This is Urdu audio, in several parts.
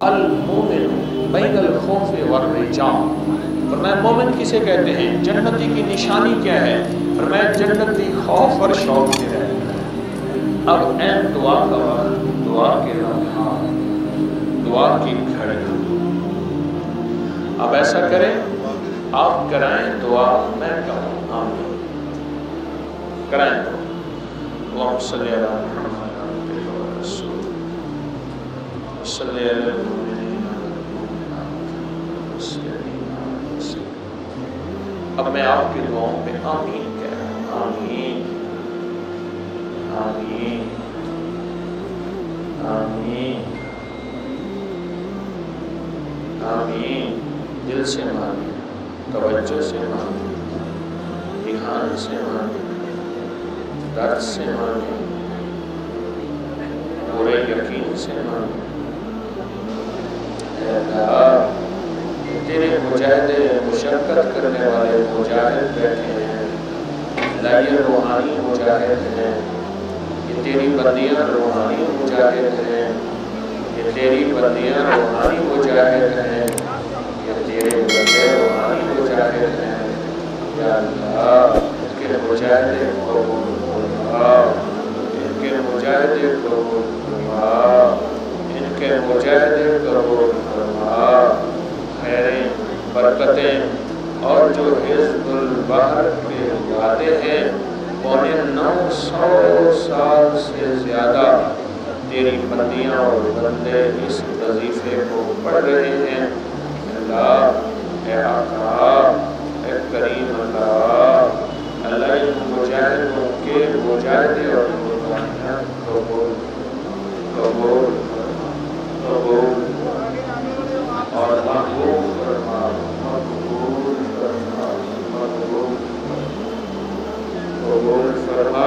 المومن بین الخوف والرجاء، فرمایا مومن کسے کہتے ہیں، جنتی کی نشانی کیا ہے، فرمایا جنتی خوف اور شوق سے رہے۔ اب این دعا کا وقت، دعا کے لمحات، دعا کی گھڑی، اب ایسا کریں آپ کرائیں دعا، میں کہوں آمین، کرائیں دعا۔ اللہم صلی علی محمد و رسول صلی علی اب میں آپ کی دعاؤں پہ آمین کہہ رہا ہوں، آمین آمین آمین آمین۔ دل سے مانیں، توجہ سے مانیں، دھیان سے مانیں، درد سے مانیں، پورے یقین سے مانیں۔ اے اللہ تیرے مجاہدے مشقت کرنے والے مجاہد بیٹھے ہیں، اللہ یہ روحانی مجاہد ہیں، یہ تیری بندیاں روحانی مجاہد ہیں، یہ تیری بندیاں روحانی مجاہد ہیں، یہ تیرے بندے روحانی مجاہد ہیں۔ یا اللہ ان کے مجاہدے قبول فرما، ان کے مجاہدے قبول فرما، ان کے مجاہدے قبول فرما۔ خیریں، برکتیں اور جو حزب البحر کے وعدے ہیں، 950 سال سے زیادہ تیری بندیاں اور بندے اس وظیفے کو پڑھ رہے ہیں۔ اللہ اے آقا، اے کریم اللہ، اللہ ان مجاہدوں کے مجاہدے اور قربانیاں قبول قبول قبول اور مقبول فرما، مقبول فرما، مقبول قبول فرما،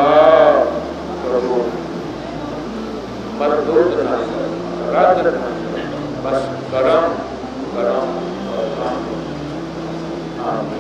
قبول مردود نہ رد نہ، بس کرم کرم اور آمین آمین۔